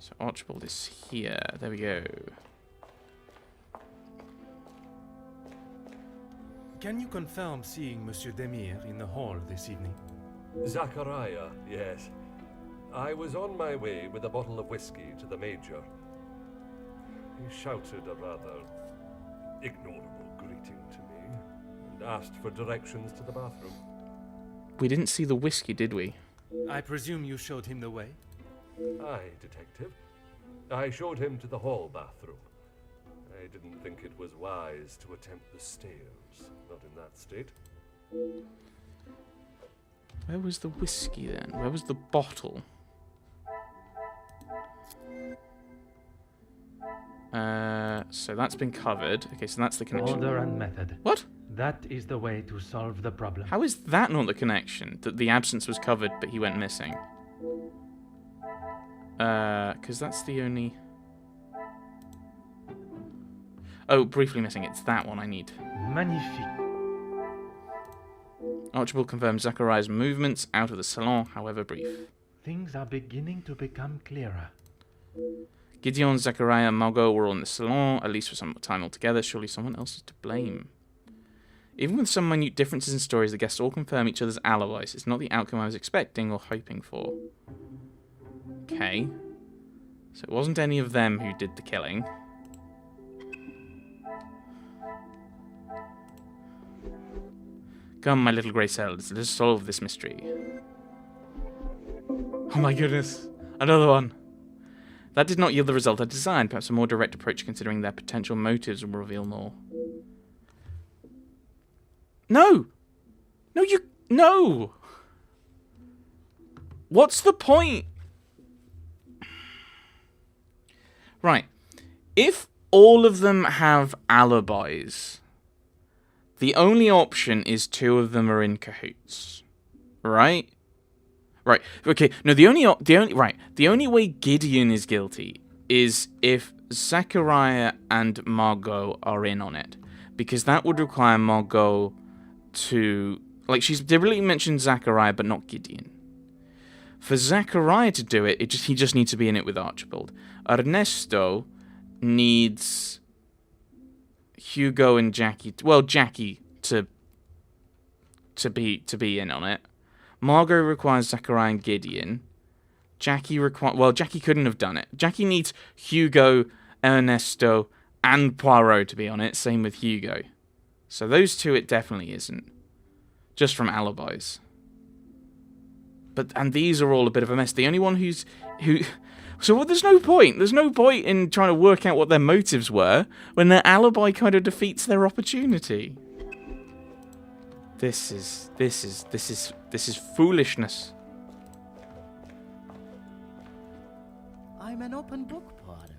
So Archibald is here. There we go. Can you confirm seeing Monsieur Demir in the hall this evening? Zachariah, yes. I was on my way with a bottle of whiskey to the Major. He shouted a rather ignorable greeting to me and asked for directions to the bathroom. We didn't see the whiskey, did we? I presume you showed him the way? Aye, detective. I showed him to the hall bathroom. I didn't think it was wise to attempt the stairs, not in that state. Where was the whiskey then? Where was the bottle? So that's been covered. Okay, so that's the connection. Order and method. What? That is the way to solve the problem. How is that not the connection? That the absence was covered, but he went missing? Because that's the only... Oh, briefly missing. It's that one I need. Magnifique. Archibald confirms Zachariah's movements out of the salon, however brief. Things are beginning to become clearer. Gideon, Zachariah, and Margot were on the salon, at least for some time altogether. Surely someone else is to blame. Even with some minute differences in stories, the guests all confirm each other's alibis. It's not the outcome I was expecting or hoping for. Okay. So it wasn't any of them who did the killing. Come, my little grey cells, let us solve this mystery. Oh my goodness. Another one. That did not yield the result I designed. Perhaps a more direct approach considering their potential motives will reveal more. No! No, you... No! What's the point? Right. If all of them have alibis, the only option is two of them are in cahoots. Right? Right. Okay. No, the only way Gideon is guilty is if Zachariah and Margot are in on it. Because that would require Margot to... Like, she's deliberately mentioned Zachariah, but not Gideon. For Zachariah to do it, he just needs to be in it with Archibald. Ernesto needs Hugo and Jackie... Well, Jackie to be in on it. Margot requires Zachariah and Gideon. Jackie couldn't have done it. Jackie needs Hugo, Ernesto, and Poirot to be on it. Same with Hugo. So those two it definitely isn't. Just from alibis. And these are all a bit of a mess. The only one who... So there's no point. There's no point in trying to work out what their motives were when their alibi kind of defeats their opportunity. This is foolishness. I'm an open book, Poirot.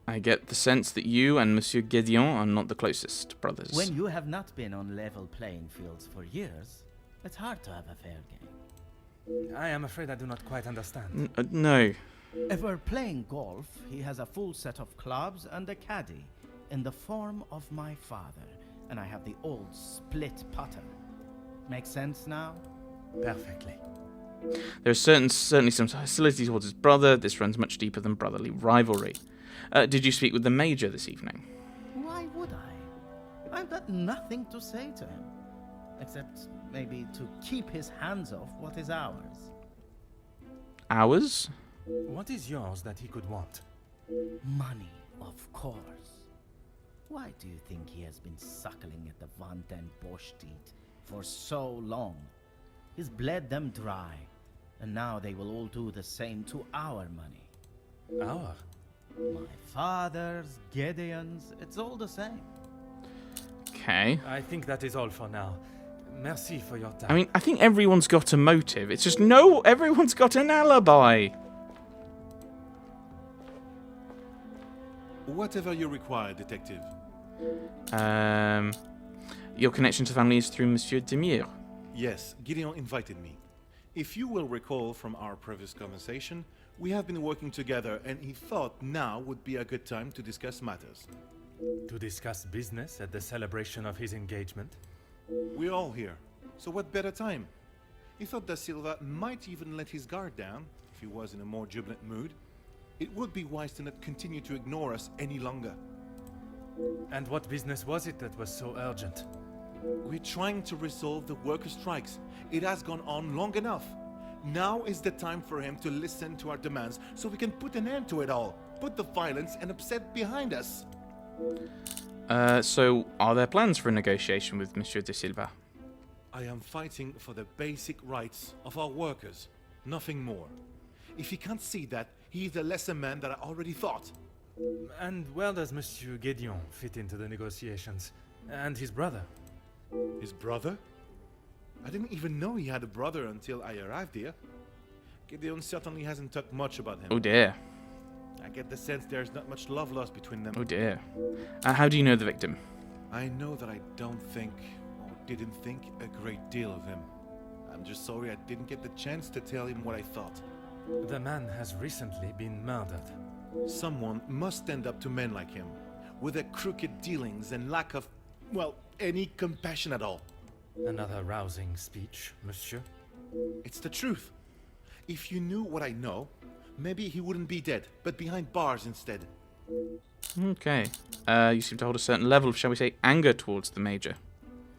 I get the sense that you and Monsieur Gideon are not the closest brothers. When you have not been on level playing fields for years, it's hard to have a fair game. I am afraid I do not quite understand. No. If we're playing golf, he has a full set of clubs and a caddy in the form of my father. And I have the old split putter. Make sense now? Perfectly. There's certainly some hostility towards his brother. This runs much deeper than brotherly rivalry. Did you speak with the Major this evening? Why would I? I've got nothing to say to him. Except maybe to keep his hands off what is ours. Ours? What is yours that he could want? Money, of course. Why do you think he has been suckling at the Van den Bosch teat for so long? He's bled them dry, and now they will all do the same to our money. Our? My father's, Gideon's, it's all the same. Okay. I think that is all for now. Merci for your time. I mean, I think everyone's got a motive. It's just everyone's got an alibi. Whatever you require, detective. Your connection to the family is through Monsieur Demir. Yes, Gideon invited me. If you will recall from our previous conversation, we have been working together and he thought now would be a good time to discuss matters. To discuss business at the celebration of his engagement? We're all here, so what better time? He thought Da Silva might even let his guard down if he was in a more jubilant mood. It would be wise to not continue to ignore us any longer. And what business was it that was so urgent? We're trying to resolve the worker strikes. It has gone on long enough. Now is the time for him to listen to our demands so we can put an end to it all. Put the violence and upset behind us. So, are there plans for a negotiation with Monsieur de Silva? I am fighting for the basic rights of our workers. Nothing more. If he can't see that, he is a lesser man than I already thought. And where does Monsieur Gédéon fit into the negotiations? And his brother? His brother? I didn't even know he had a brother until I arrived here. Gideon certainly hasn't talked much about him. Oh dear. I get the sense there's not much love lost between them. Oh dear. How do you know the victim? I know that I don't think, or didn't think, a great deal of him. I'm just sorry I didn't get the chance to tell him what I thought. The man has recently been murdered. Someone must stand up to men like him, with their crooked dealings and lack of, well, any compassion at all. Another rousing speech, monsieur. It's the truth. If you knew what I know, maybe he wouldn't be dead, but behind bars instead. Okay. You seem to hold a certain level of, shall we say, anger towards the Major.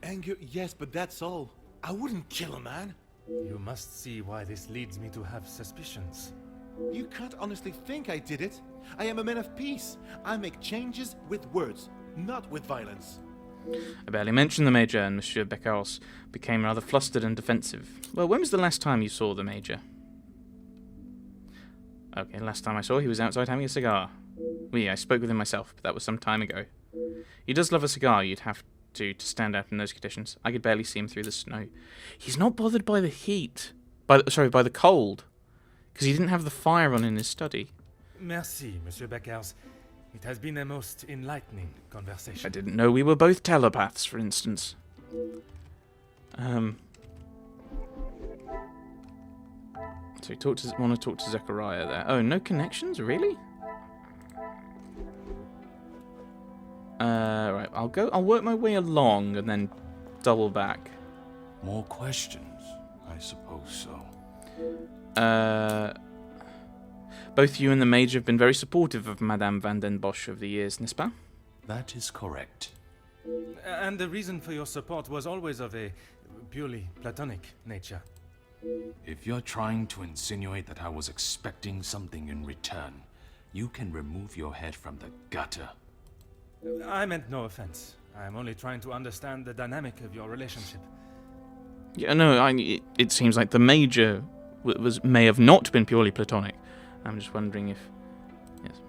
Anger, yes, but that's all. I wouldn't kill a man. You must see why this leads me to have suspicions. You can't honestly think I did it. I am a man of peace. I make changes with words, not with violence. I barely mentioned the Major, and Monsieur Beccles became rather flustered and defensive. Well, when was the last time you saw the Major? Okay, last time I saw he was outside having a cigar. I spoke with him myself, but that was some time ago. He does love a cigar. You'd have to stand out in those conditions. I could barely see him through the snow. He's not bothered by the heat. By the cold. Because he didn't have the fire on in his study. Merci, Monsieur Beccles. It has been a most enlightening conversation. I didn't know we were both telepaths, for instance. So you want to talk to Zechariah there. Oh, no connections? Really? Right, I'll work my way along and then double back. More questions? I suppose so. Both you and the Major have been very supportive of Madame Van den Bosch over the years, n'est-ce pas? That is correct. And the reason for your support was always of a purely platonic nature. If you're trying to insinuate that I was expecting something in return, you can remove your head from the gutter. I meant no offense. I'm only trying to understand the dynamic of your relationship. Yeah, no, it seems like the Major may have not been purely platonic. I'm just wondering if... Yes.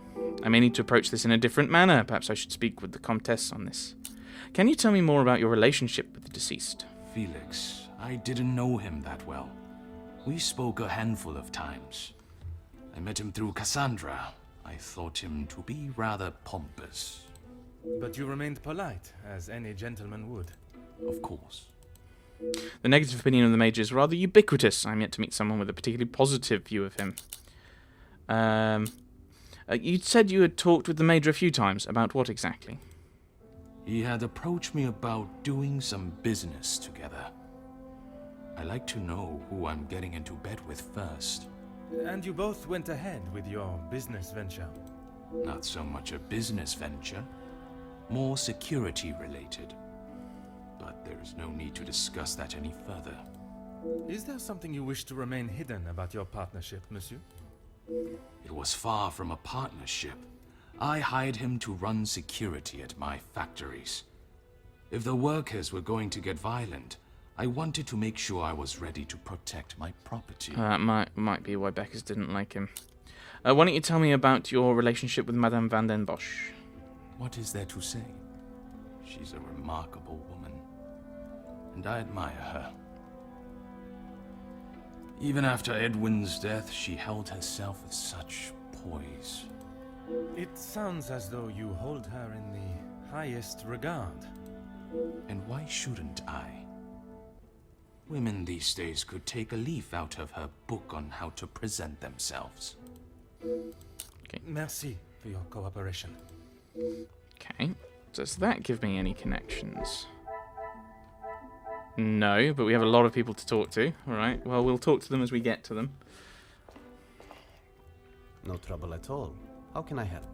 I may need to approach this in a different manner. Perhaps I should speak with the Comtesse on this. Can you tell me more about your relationship with the deceased? Felix, I didn't know him that well. We spoke a handful of times. I met him through Cassandra. I thought him to be rather pompous. But you remained polite, as any gentleman would. Of course. The negative opinion of the Major is rather ubiquitous. I'm yet to meet someone with a particularly positive view of him. You said you had talked with the Major a few times. About what exactly? He had approached me about doing some business together. I like to know who I'm getting into bed with first. And you both went ahead with your business venture. Not so much a business venture, more security related. But there is no need to discuss that any further. Is there something you wish to remain hidden about your partnership, monsieur? It was far from a partnership. I hired him to run security at my factories. If the workers were going to get violent, I wanted to make sure I was ready to protect my property. That might be why Beckers didn't like him. Why don't you tell me about your relationship with Madame Van den Bosch? What is there to say? She's a remarkable woman, and I admire her. Even after Edwin's death, she held herself with such poise. It sounds as though you hold her in the highest regard. And why shouldn't I? Women these days could take a leaf out of her book on how to present themselves. Okay. Merci for your cooperation. Okay. Does that give me any connections? No, but we have a lot of people to talk to. Alright, well, we'll talk to them as we get to them. No trouble at all. How can I help?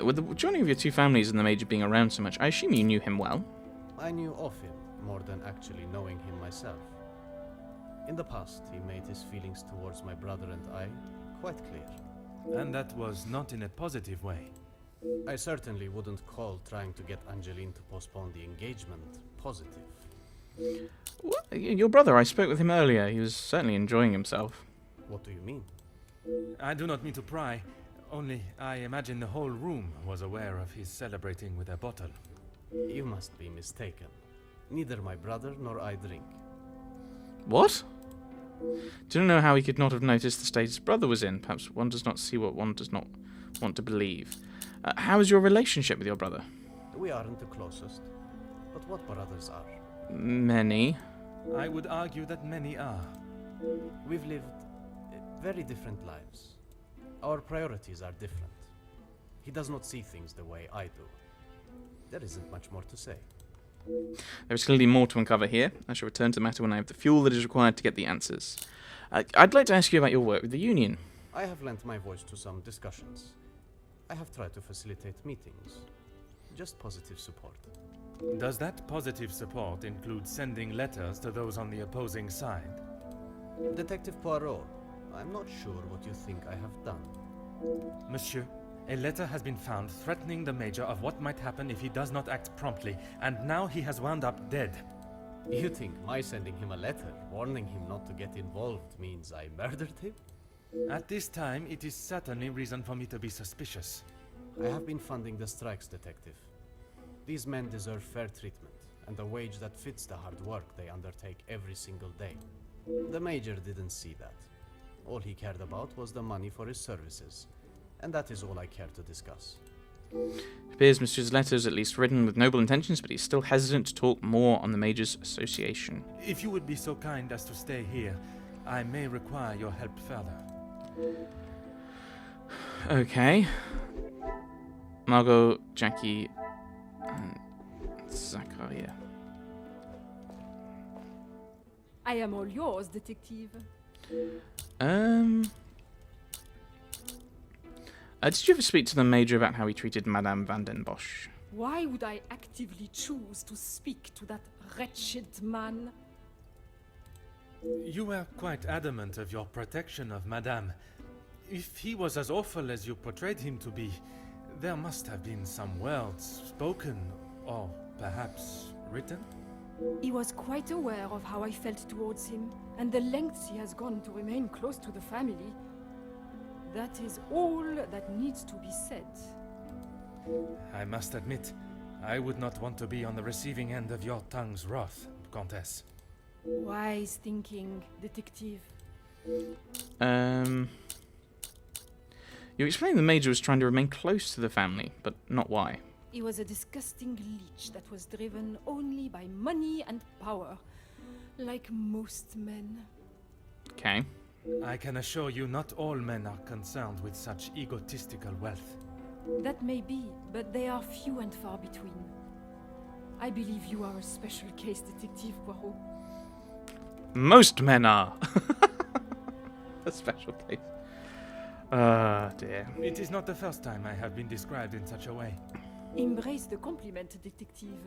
With the joining of your two families and the Major being around so much, I assume you knew him well? I knew of him more than actually knowing him myself. In the past, he made his feelings towards my brother and I quite clear. And that was not in a positive way. I certainly wouldn't call trying to get Angeline to postpone the engagement positive. Well, your brother, I spoke with him earlier. He was certainly enjoying himself. What do you mean? I do not mean to pry, only I imagine the whole room was aware of his celebrating with a bottle. You must be mistaken. Neither my brother nor I drink. What? Don't know how he could not have noticed the state his brother was in. Perhaps one does not see what one does not want to believe. How is your relationship with your brother? We aren't the closest. But what brothers are? Many. I would argue that many are. We've lived very different lives. Our priorities are different. He does not see things the way I do. There isn't much more to say. There is clearly more to uncover here. I shall return to the matter when I have the fuel that is required to get the answers. I'd like to ask you about your work with the Union. I have lent my voice to some discussions. I have tried to facilitate meetings. Just positive support. Does that positive support include sending letters to those on the opposing side? Detective Poirot, I'm not sure what you think I have done. Monsieur, a letter has been found threatening the Major of what might happen if he does not act promptly, and now he has wound up dead. You think my sending him a letter, warning him not to get involved, means I murdered him? At this time, it is certainly reason for me to be suspicious. I have been funding the strikes, Detective. These men deserve fair treatment, and a wage that fits the hard work they undertake every single day. The Major didn't see that. All he cared about was the money for his services, and that is all I care to discuss. It appears Monsieur's letter is at least written with noble intentions, but he's still hesitant to talk more on the Major's association. If you would be so kind as to stay here, I may require your help further. Okay. Margot, Jackie, and Zachariah. I am all yours, detective. Did you ever speak to the Major about how he treated Madame Van den Bosch? Why would I actively choose to speak to that wretched man? You were quite adamant of your protection of Madame. If he was as awful as you portrayed him to be, there must have been some words spoken, or perhaps written? He was quite aware of how I felt towards him, and the lengths he has gone to remain close to the family. That is all that needs to be said. I must admit, I would not want to be on the receiving end of your tongue's wrath, Countess. Wise thinking, detective. You explained the Major was trying to remain close to the family, but not why. He was a disgusting leech that was driven only by money and power, like most men. Okay. I can assure you not all men are concerned with such egotistical wealth. That may be, but they are few and far between. I believe you are a special case, Detective Poirot. Most men are. A special case. Dear. It is not the first time I have been described in such a way. Embrace the compliment, Detective.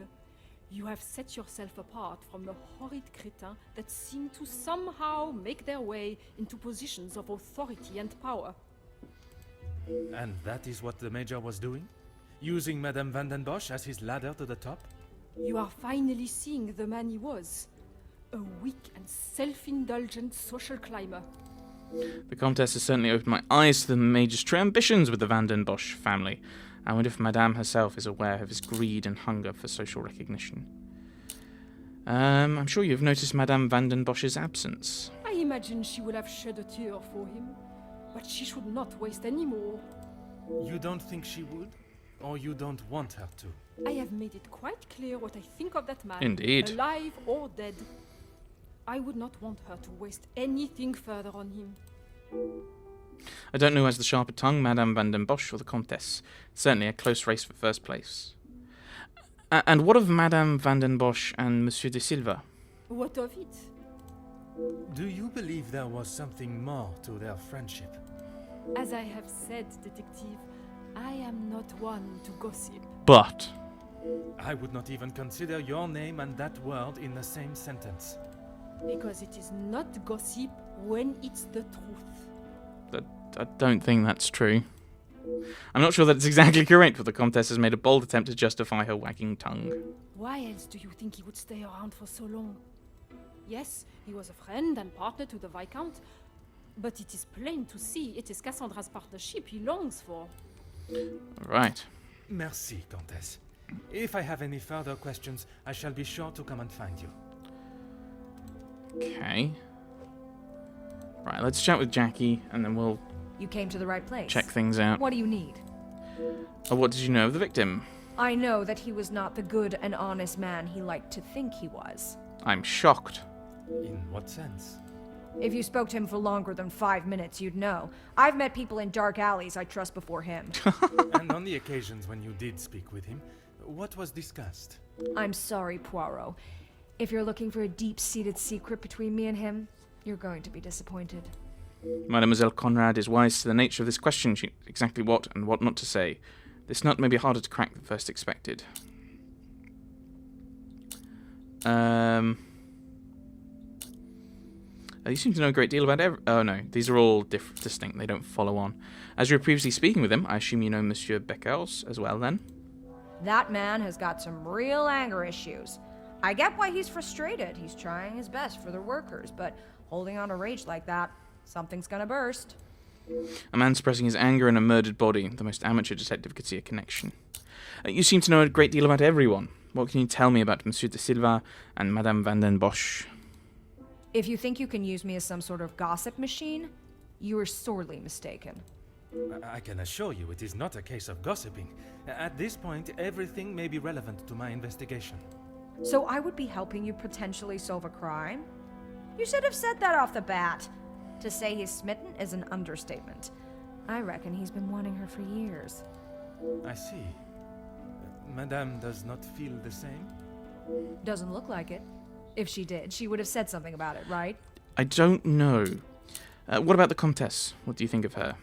You have set yourself apart from the horrid crétins that seem to somehow make their way into positions of authority and power. And that is what the Major was doing? Using Madame Van den Bosch as his ladder to the top? You are finally seeing the man he was. A weak and self-indulgent social climber. The Comtesse has certainly opened my eyes to the Major's true ambitions with the Van den Bosch family. I wonder if Madame herself is aware of his greed and hunger for social recognition. I'm sure you've noticed Madame Van den Bosch's absence. I imagine she would have shed a tear for him, but she should not waste any more. You don't think she would? Or you don't want her to? I have made it quite clear what I think of that man. Indeed. Alive or dead. I would not want her to waste anything further on him. I don't know who has the sharper tongue, Madame Van den Bosch or the Comtesse. Certainly a close race for first place. And what of Madame Van den Bosch and Monsieur de Silva? What of it? Do you believe there was something more to their friendship? As I have said, detective, I am not one to gossip. But I would not even consider your name and that word in the same sentence. Because it is not gossip when it's the truth. I don't think that's true. I'm not sure that it's exactly correct, but the Comtesse has made a bold attempt to justify her wagging tongue. Why else do you think he would stay around for so long? Yes, he was a friend and partner to the Viscount, but it is plain to see it is Cassandra's partnership he longs for. Right. Merci, Comtesse. If I have any further questions, I shall be sure to come and find you. Okay. Right, let's chat with Jackie, and then we'll You came to the right place. check things out. What do you need? What did you know of the victim? I know that he was not the good and honest man he liked to think he was. I'm shocked. In what sense? If you spoke to him for longer than 5 minutes, you'd know. I've met people in dark alleys I trust before him. And on the occasions when you did speak with him, what was discussed? I'm sorry, Poirot. If you're looking for a deep-seated secret between me and him, you're going to be disappointed. Mademoiselle Conrad is wise to the nature of this question. She knows exactly what and what not to say. This nut may be harder to crack than first expected. You seem to know a great deal about oh no, these are all distinct. They don't follow on. As you were previously speaking with him, I assume you know Monsieur Beckers as well then? That man has got some real anger issues. I get why he's frustrated. He's trying his best for the workers, but holding on to rage like that, something's gonna burst. A man suppressing his anger in a murdered body. The most amateur detective could see a connection. You seem to know a great deal about everyone. What can you tell me about Monsieur de Silva and Madame Van den Bosch? If you think you can use me as some sort of gossip machine, you are sorely mistaken. I can assure you it is not a case of gossiping. At this point, everything may be relevant to my investigation. So I would be helping you potentially solve a crime? You should have said that off the bat. To say he's smitten is an understatement. I reckon he's been wanting her for years. I see. Madame does not feel the same? Doesn't look like it. If she did, she would have said something about it, right? I don't know. What about the Comtesse? What do you think of her?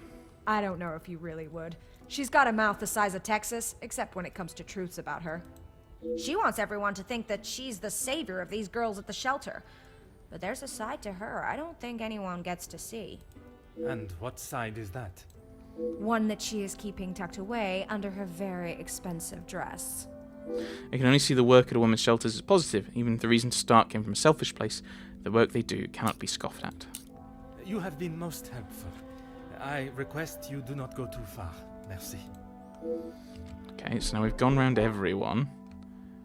I don't know if you really would. She's got a mouth the size of Texas, except when it comes to truths about her. She wants everyone to think that she's the savior of these girls at the shelter. But there's a side to her I don't think anyone gets to see. And what side is that? One that she is keeping tucked away under her very expensive dress. I can only see the work at a women's shelters as positive, even if the reason to start came from a selfish place. The work they do cannot be scoffed at. You have been most helpful. I request you do not go too far. Merci. Okay, so now we've gone round everyone.